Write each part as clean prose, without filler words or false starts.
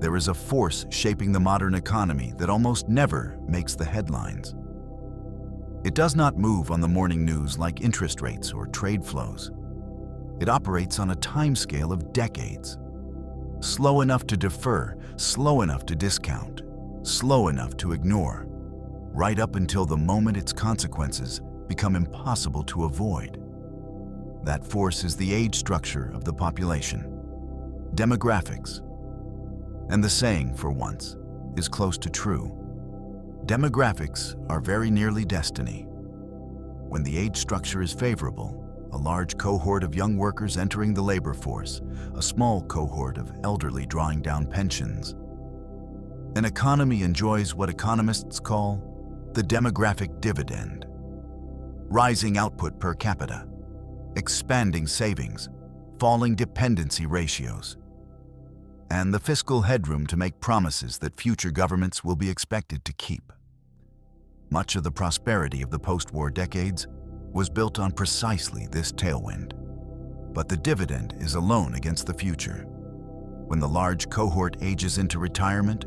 there is a force shaping the modern economy that almost never makes the headlines. It does not move on the morning news like interest rates or trade flows. It operates on a timescale of decades. Slow enough to defer, slow enough to discount, slow enough to ignore, right up until the moment its consequences become impossible to avoid. That force is the age structure of the population, demographics. And the saying, for once, is close to true. Demographics are very nearly destiny. When the age structure is favorable, a large cohort of young workers entering the labor force, a small cohort of elderly drawing down pensions. An economy enjoys what economists call the demographic dividend. Rising output per capita, expanding savings, falling dependency ratios, and the fiscal headroom to make promises that future governments will be expected to keep. Much of the prosperity of the post-war decades was built on precisely this tailwind. But the dividend is alone against the future. When the large cohort ages into retirement,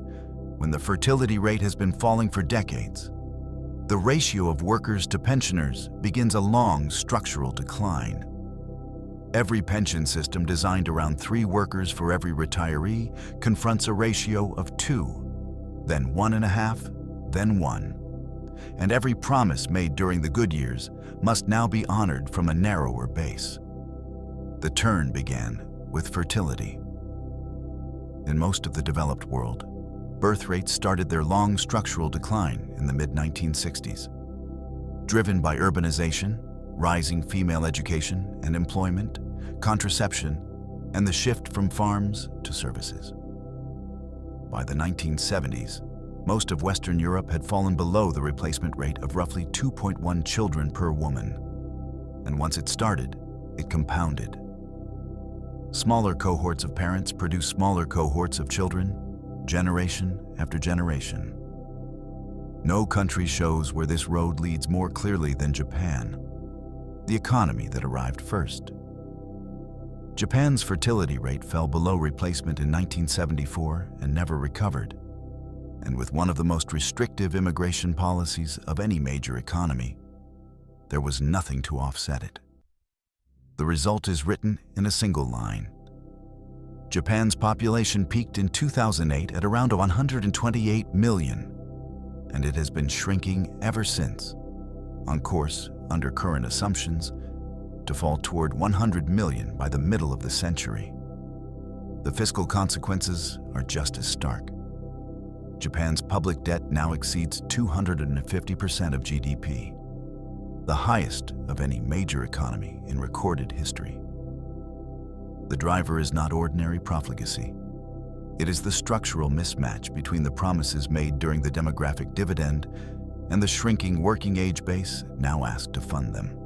when the fertility rate has been falling for decades, the ratio of workers to pensioners begins a long structural decline. Every pension system designed around 3 workers for every retiree confronts a ratio of 2, then 1.5, then 1. And every promise made during the good years must now be honored from a narrower base. The turn began with fertility. In most of the developed world, birth rates started their long structural decline in the mid-1960s. Driven by urbanization, rising female education and employment, contraception, and the shift from farms to services. By the 1970s, most of Western Europe had fallen below the replacement rate of roughly 2.1 children per woman. And once it started, it compounded. Smaller cohorts of parents produce smaller cohorts of children, generation after generation. No country shows where this road leads more clearly than Japan, the economy that arrived first. Japan's fertility rate fell below replacement in 1974 and never recovered. And with one of the most restrictive immigration policies of any major economy, there was nothing to offset it. The result is written in a single line. Japan's population peaked in 2008 at around 128 million, and it has been shrinking ever since, on course, under current assumptions, to fall toward 100 million by the middle of the century. The fiscal consequences are just as stark. Japan's public debt now exceeds 250% of GDP, the highest of any major economy in recorded history. The driver is not ordinary profligacy. It is the structural mismatch between the promises made during the demographic dividend and the shrinking working age base now asked to fund them.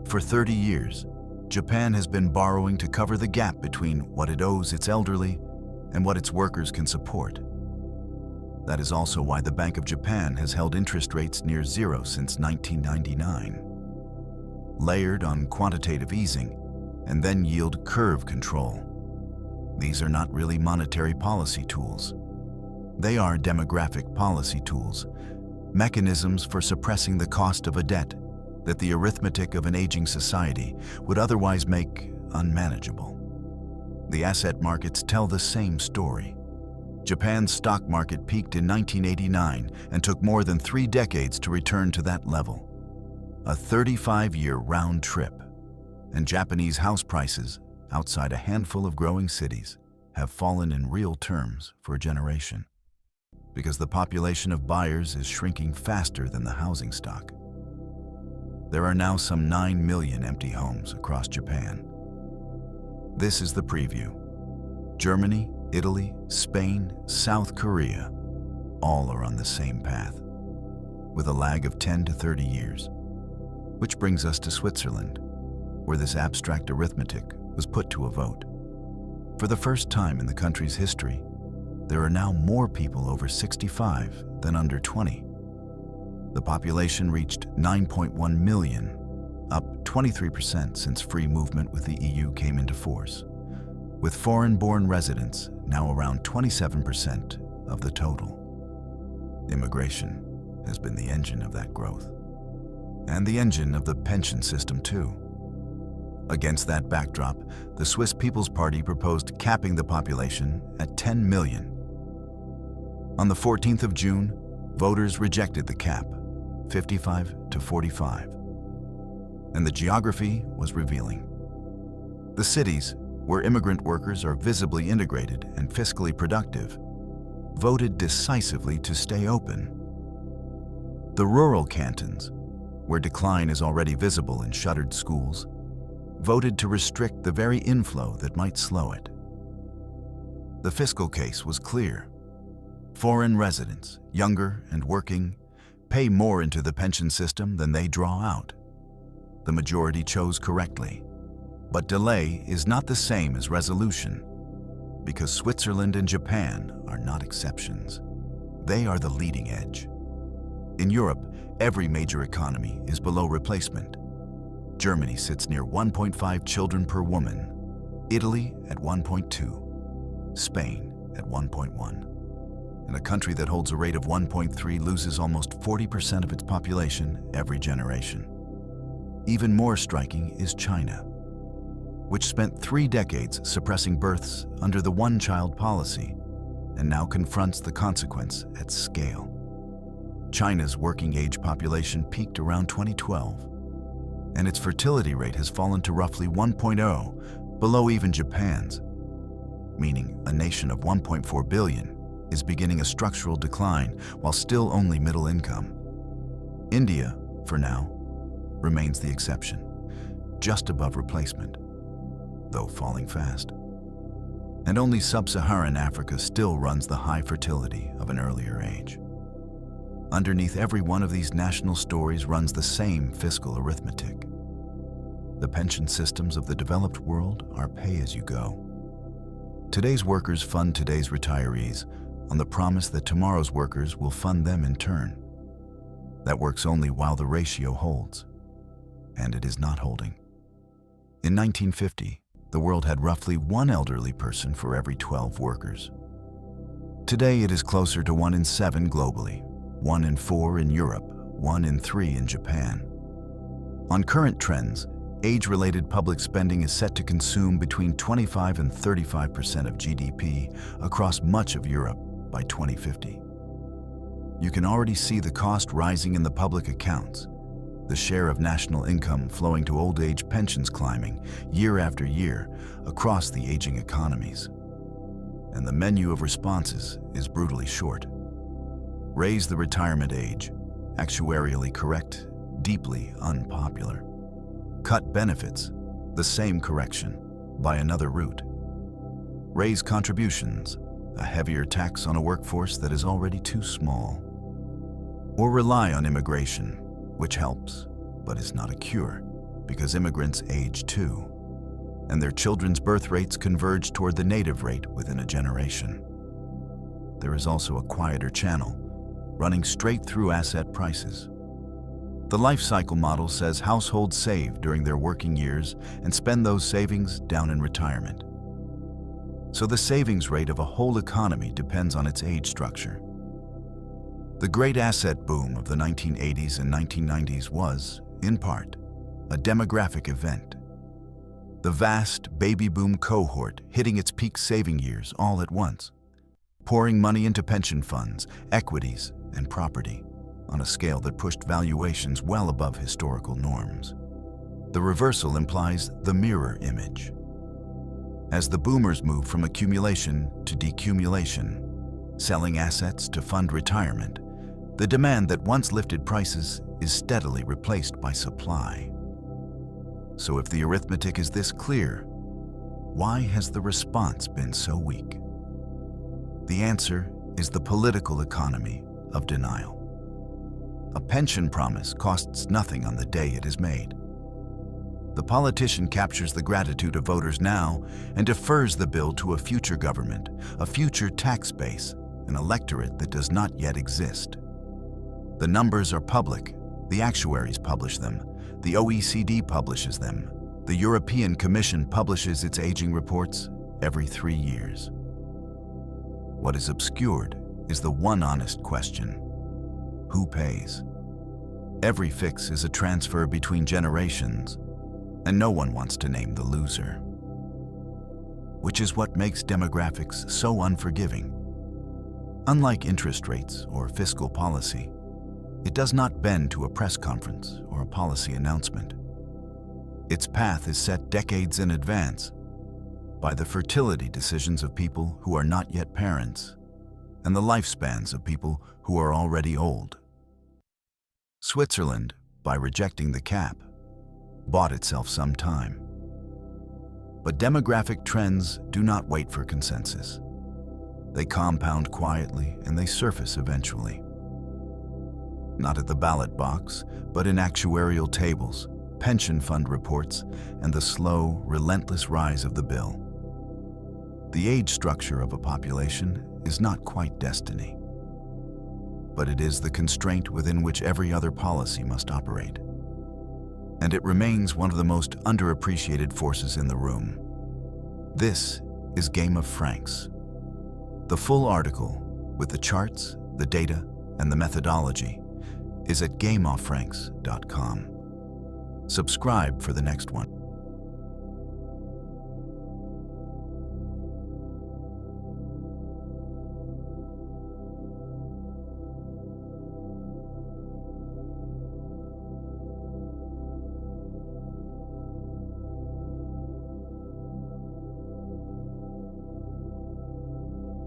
For 30 years, Japan has been borrowing to cover the gap between what it owes its elderly and what its workers can support. That is also why the Bank of Japan has held interest rates near zero since 1999. Layered on quantitative easing and then yield curve control. These are not really monetary policy tools. They are demographic policy tools, mechanisms for suppressing the cost of a debt that the arithmetic of an aging society would otherwise make unmanageable. The asset markets tell the same story. Japan's stock market peaked in 1989 and took more than 3 decades to return to that level. A 35-year round trip. And Japanese house prices, outside a handful of growing cities, have fallen in real terms for a generation. Because the population of buyers is shrinking faster than the housing stock. There are now some 9 million empty homes across Japan. This is the preview. Germany, Italy, Spain, South Korea, all are on the same path, with a lag of 10 to 30 years. Which brings us to Switzerland, where this abstract arithmetic was put to a vote. For the first time in the country's history, there are now more people over 65 than under 20. The population reached 9.1 million, up 23% since free movement with the EU came into force. with foreign-born residents now around 27% of the total. Immigration has been the engine of that growth, and the engine of the pension system too. Against that backdrop, the Swiss People's Party proposed capping the population at 10 million. On the 14th of June, voters rejected the cap, 55 to 45. And the geography was revealing. The cities, where immigrant workers are visibly integrated and fiscally productive, voted decisively to stay open. The rural cantons, where decline is already visible in shuttered schools, voted to restrict the very inflow that might slow it. The fiscal case was clear. Foreign residents, younger and working, pay more into the pension system than they draw out. The majority chose correctly. But delay is not the same as resolution, because Switzerland and Japan are not exceptions. They are the leading edge. In Europe, every major economy is below replacement. Germany sits near 1.5 children per woman, Italy at 1.2, Spain at 1.1. And a country that holds a rate of 1.3 loses almost 40% of its population every generation. Even more striking is China, which spent 3 decades suppressing births under the one-child policy and now confronts the consequence at scale. China's working-age population peaked around 2012, and its fertility rate has fallen to roughly 1.0, below even Japan's, meaning a nation of 1.4 billion is beginning a structural decline while still only middle income. India, for now, remains the exception, just above replacement, though falling fast. And only sub-Saharan Africa still runs the high fertility of an earlier age. Underneath every one of these national stories runs the same fiscal arithmetic. The pension systems of the developed world are pay-as-you-go. Today's workers fund today's retirees on the promise that tomorrow's workers will fund them in turn. That works only while the ratio holds, and it is not holding. In 1950, the world had roughly 1 elderly person for every 12 workers. Today, it is closer to 1 in 7 globally, 1 in 4 in Europe, 1 in 3 in Japan. On current trends, age-related public spending is set to consume between 25 and 35% of GDP across much of Europe by 2050. You can already see the cost rising in the public accounts, the share of national income flowing to old-age pensions climbing year after year across the aging economies. And the menu of responses is brutally short. Raise the retirement age, actuarially correct, deeply unpopular. Cut benefits, the same correction, by another route. Raise contributions, a heavier tax on a workforce that is already too small. Or rely on immigration, which helps, but is not a cure, because immigrants age too, and their children's birth rates converge toward the native rate within a generation. There is also a quieter channel, running straight through asset prices. The life cycle model says households save during their working years and spend those savings down in retirement. So the savings rate of a whole economy depends on its age structure. The great asset boom of the 1980s and 1990s was, in part, a demographic event. The vast baby boom cohort hitting its peak saving years all at once, pouring money into pension funds, equities, and property on a scale that pushed valuations well above historical norms. The reversal implies the mirror image. As the boomers move from accumulation to decumulation, selling assets to fund retirement, the demand that once lifted prices is steadily replaced by supply. So if the arithmetic is this clear, why has the response been so weak? The answer is the political economy of denial. A pension promise costs nothing on the day it is made. The politician captures the gratitude of voters now and defers the bill to a future government, a future tax base, an electorate that does not yet exist. The numbers are public. The actuaries publish them. The OECD publishes them. The European Commission publishes its aging reports, every 3 years. What is obscured is the one honest question: who pays? Every fix is a transfer between generations, and no one wants to name the loser. Which is what makes demographics so unforgiving. Unlike interest rates or fiscal policy, it does not bend to a press conference or a policy announcement. Its path is set decades in advance by the fertility decisions of people who are not yet parents and the lifespans of people who are already old. Switzerland, by rejecting the cap, bought itself some time. But demographic trends do not wait for consensus. They compound quietly and they surface eventually. Not at the ballot box, but in actuarial tables, pension fund reports, and the slow, relentless rise of the bill. The age structure of a population is not quite destiny, but it is the constraint within which every other policy must operate. And it remains one of the most underappreciated forces in the room. This is Game of Francs. The full article, with the charts, the data, and the methodology, is at gameoffrancs.com. Subscribe for the next one.